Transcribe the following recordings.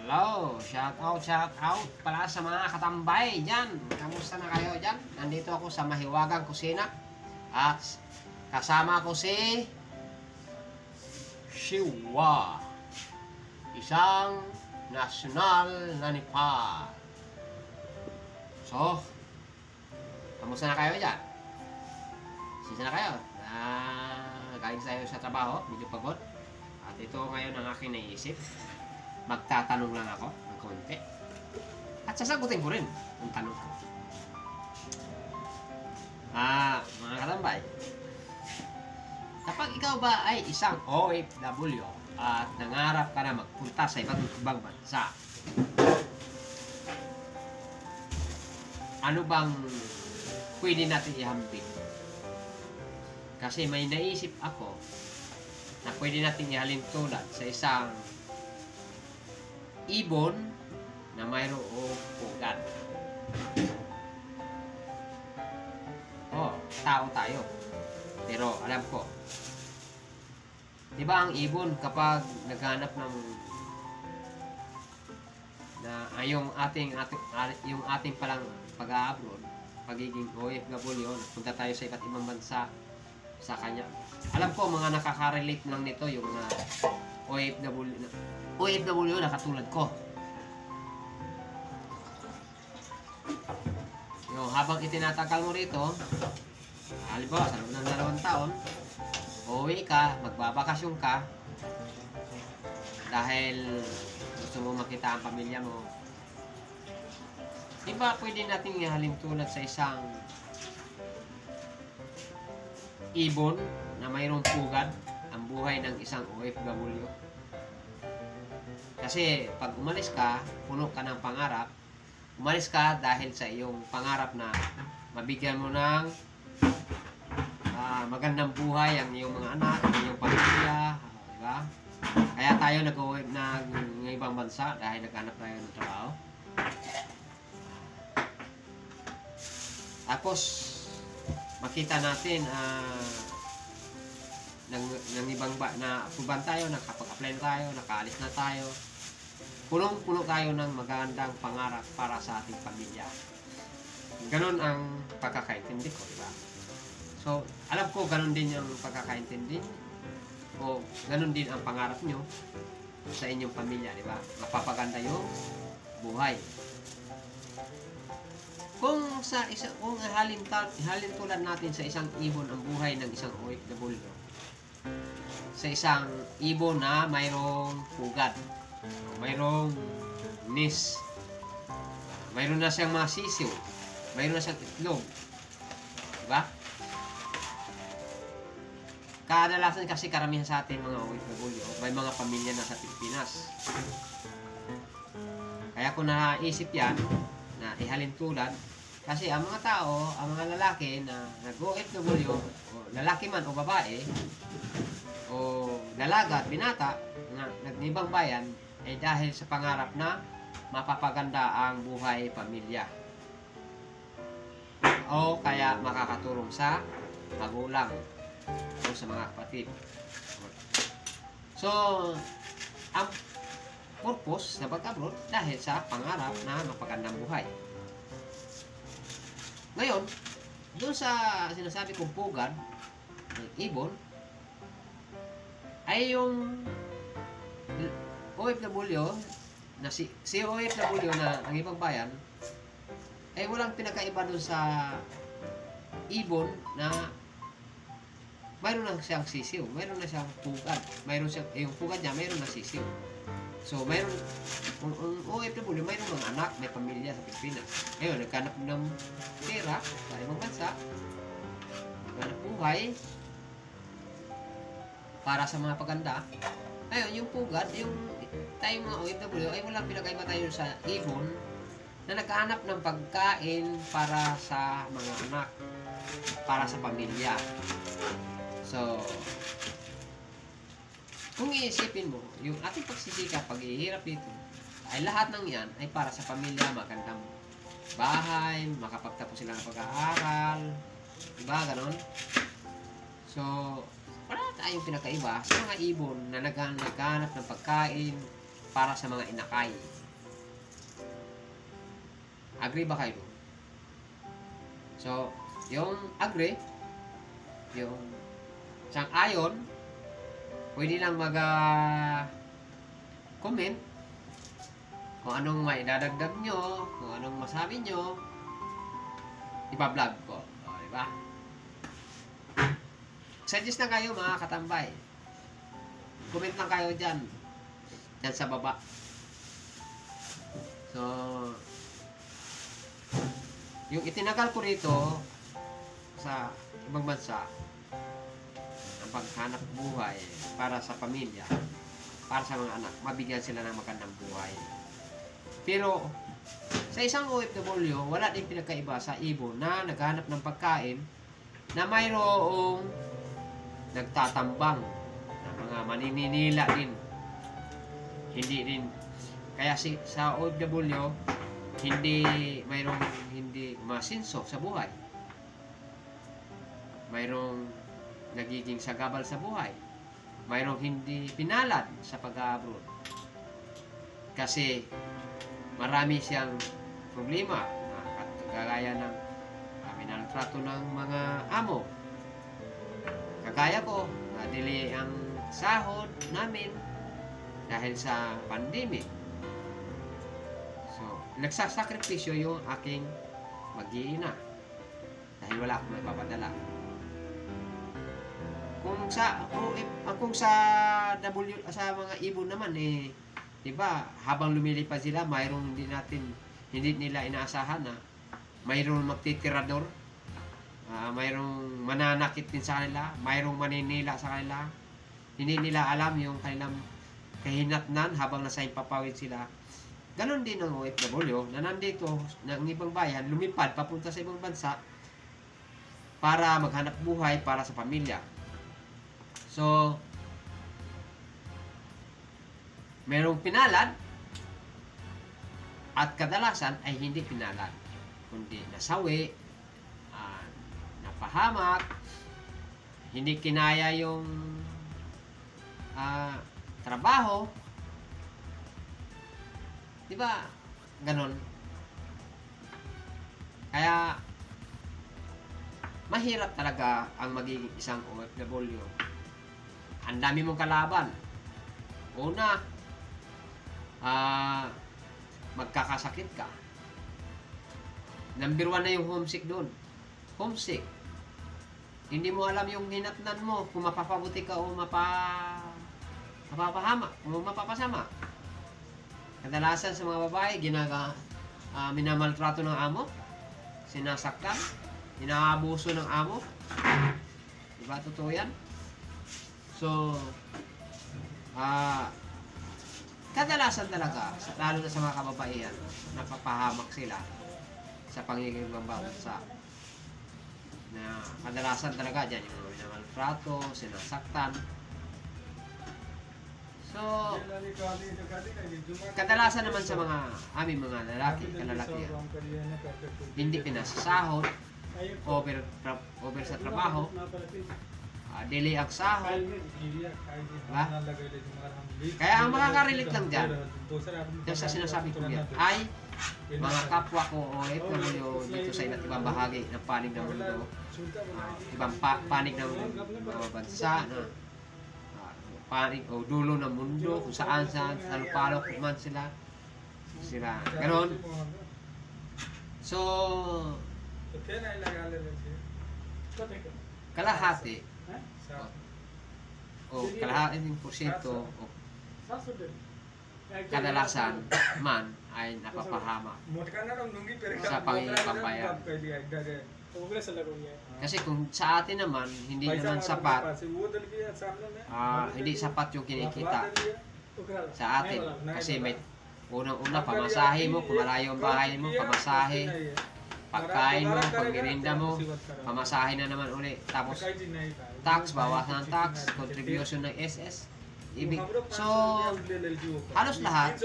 Hello, shout out pala sa mga katambay dyan. Kamusta na kayo dyan? Nandito ako sa Mahiwagang Kusina at kasama ko si Shiwa, isang nasyonal na Nepal. So, kamusta na kayo dyan? Sisa na kayo? Galing tayo sa trabaho, medyo pagod. At ito ngayon ang aking naisip. Magtatanong lang ako ng konti. At sasagutin ko rin ang tanong ko. Mga katambay, kapag ikaw ba ay isang OFW at nangarap ka na magpunta sa iba't ibang bansa, ano bang pwede natin ihambing? Kasi may naisip ako na pwede natin ihalin tulad sa isang ibon na mayroong pugad. Tao tayo. Pero alam ko, di ba ang ibon kapag naghanap ng yung ating palang pag-a-abroad, pagiging OFW, punta tayo sa iba't ibang bansa sa kanya. Alam ko mga nakaka-relate lang nito yung mga OFW na katulad ko. Yung habang itinatagal mo rito, halimbawa sa loob ng 2 taon, uuwi ka, magbabakasyon ka dahil gusto mo makita ang pamilya mo. Di ba pwede natin ihalin tulad sa isang ibon na mayroong pugad ang buhay ng isang OFW? Kasi pag umalis ka, puno ka ng pangarap. Umalis ka dahil sa iyong pangarap na mabigyan mo ng magandang buhay ang iyong mga anak, ang iyong pamilya, di ba? Kaya tayo nag-uwi ng ibang bansa dahil naghanap tayo ng trabaho. Tapos makita natin ng ibang na puban tayo, nakapag-apply na tayo, nakaalis na tayo. Punong-puno tayo ng magandang pangarap para sa ating pamilya. Ganon ang pagkakaintindi ko, di ba? So, alam ko ganon din yung pagkakaintindi o ganon din ang pangarap nyo sa inyong pamilya, di ba? Mapapaganda yung buhay. Kung ihalin tulad natin sa isang ibon ang buhay ng isang OFW, sa isang ibon na mayroong pugad, mayroong nis, mayroon na siyang mga sisiw, mayroon na siyang itlog, diba? Kadalasan kasi karamihan sa atin mga OFW, may mga pamilya na sa Pilipinas. Kaya ko naisip yan na ihalin tulad kasi ang mga tao, ang mga lalaki na nag-OFW, o lalaki man o babae, o dalaga at binata na nag-ibang bayan, ay dahil sa pangarap na mapapaganda ang buhay pamilya o kaya makakatulong sa magulang o sa mga kapatid. So, ang purpose na pag-abroad dahil sa pangarap na mapagandang buhay. Ngayon, doon sa sinasabi kong pugad ng ibon, ay yung OFW na si OFW na ang ibang bayan ay walang pinakaiba doon sa ibon na mayroon na siyang sisiw, mayroon na siyang pugad, mayroon siyang yung pugad niya mayroon na sisiw. So mayroon OFW, mayroon mga anak, may pamilya sa Pilipinas. Ayun, naghanap ng pera sa ibang bansa, naghanap buhay para sa mga paganda. Ayun, yung pugad, yung tayo mga OFW ay walang pinakaiba tayo sa ibon na naghahanap ng pagkain para sa mga anak, para sa pamilya. So, kung iisipin mo, yung ating pagsisikap, paghihirap dito, ay lahat ng yan ay para sa pamilya, magandang bahay, makapagtapos sila ng pag-aaral, diba, ganon? So, wala tayong pinakaiba sa mga ibon na naghanap ng pagkain para sa mga inakay. Agree ba kayo? So, yung agree, yung sang-ayon, pwede lang comment kung anong may dadagdag nyo, kung anong masabi nyo, ipa-vlog ko. O, diba? Suggest na kayo mga katambay. Comment lang kayo dyan. Dyan sa baba. So, yung itinagal ko rito sa ibang bansa, ang paghanap buhay para sa pamilya, para sa mga anak, mabigyan sila ng magandang buhay. Pero, sa isang OFW, wala din pinagkaiba sa ibon na naghanap ng pagkain na mayroong nagtatambang na mga maninila din. Hindi din. Kaya sa OFW, mayroong hindi masinso sa buhay. Mayroong nagiging sagabal sa buhay. Mayroong hindi pinalad sa pag-abroad. Kasi marami siyang problema at kagaya ng minaltrato ng mga amo. Kagaya ko, nadili ang sahod namin dahil sa pandemic. So, nagsasakripisyo yung aking mag-iina dahil wala akong nagpapadala. Kung sa mga ibon naman di ba, habang lumilipad sila, mayroong hindi nila inaasahan na mayroong magtitirador, mayroong mananakit din sa kanila, mayroong maninila sa kanila. Hindi nila alam yung kanilang kahinatnan habang nasa impapawid sila. Ganon din ang OFW na nandito ng ibang bayan, lumipad papunta sa ibang bansa para maghanap buhay para sa pamilya. So, merong pinalad at kadalasan ay hindi pinalad, kundi nasawi, napahamak, hindi kinaya yung trabaho. Di ba? Ganon. Kaya mahirap talaga ang magiging isang OFW. Ang dami mong kalaban. Una, magkakasakit ka. Number 1 na yung homesick doon. Homesick. Hindi mo alam yung hinatnan mo kung mapapabuti ka o mapapahama o mapapasama. Kadalasan sa mga babae, minamaltrato ng amo, sinasaktan, inaabuso ng amo. Diba totoo yan? So, kadalasan talaga, lalo na sa mga kababaihan, napapahamak sila sa pangiging bansa. Na kadalasan talaga dyan yung mga minamaltrato, sinasaktan. So, kadalasan naman sa aming mga kalalakihan, hindi pinasasahod, over sa trabaho, delay ang sahod. Diba? Kaya ang makaka-relate lang dyan, yung sa sinasabi ko yan, ay mga kapwa ko OFW dito sa iba't ibang bahagi ng panig ng mundo, ibang panig ng mga bansa na panig o dulo ng mundo, kung saan salupalok man sila ganon. So, kalahati kalahating porsyento o kadalasan man ay napapahama sa pangingpambayan. Kasi kung sa atin naman, hindi naman sapat, hindi sapat yung kinikita sa atin. Kasi may unang-una, pamasahe mo, kung malayo ang bahay mo, pamasahe, pagkain mo, panggirinda mo, pamasahe na naman uli. Tapos, tax, bawasan ng tax, contribution ng SS. So, halos lahat,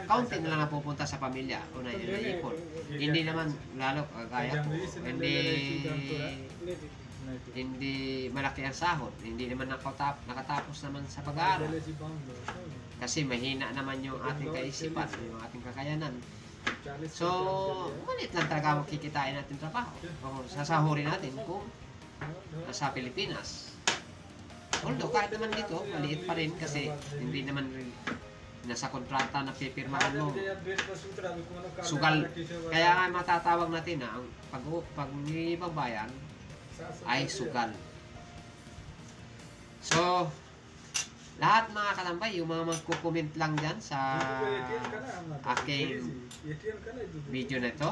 kaunti na lang napupunta sa pamilya o na ipon. Hindi naman lalo kagaya ko, hindi malaki ang sahod, hindi naman nakatapos naman sa pag-aaral. Kasi mahina naman yung ating kaisipan, yung ating kakayanan. So, maliit lang talaga ang kikitain natin trabaho. O sasahurin natin kung nasa Pilipinas. Although kahit naman dito, maliit pa rin kasi hindi naman rin nasa kontrata na pipirmahan mo. Sugal. Kaya nga matatawag natin na ang pag-ibang bayan ay sugal. So, lahat mga katambay, yung mga magko-comment lang dyan sa aking video na ito,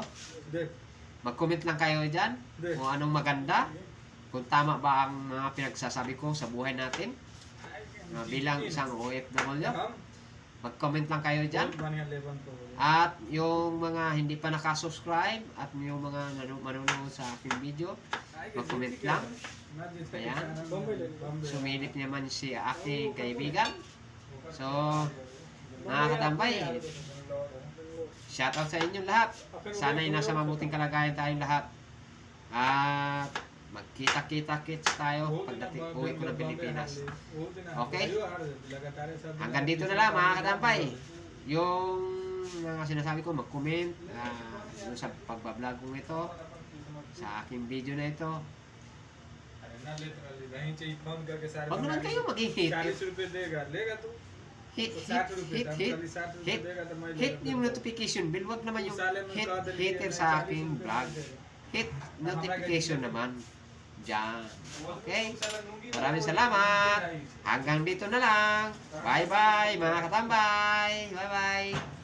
mag-comment lang kayo dyan kung anong maganda, kung tama ba ang mga pinagsasabi ko sa buhay natin bilang isang OFW. Mag-comment lang kayo dyan. At yung mga hindi pa nakasubscribe at yung mga manonood sa aking video, mag-comment lang. Ayan. Sumilip naman si aking kaibigan. So, mga katambay, shoutout sa inyong lahat. Sana'y nasa mabuting kalagayan tayong lahat. At magkita-kita-kits tayo pagdating uwi ko ng Pilipinas. Okay? Hanggang dito na lang mga katambay. Yung mga sinasabi ko, mag-comment yung sa pagbablog ko ito, sa aking video na ito. Huwag naman kayo maging hit yung notification bell. Huwag naman yung hater sa aking vlog. Hit notification naman dyan. Okay? Maraming salamat. Hanggang dito na lang. Bye bye mga katambay. Bye bye.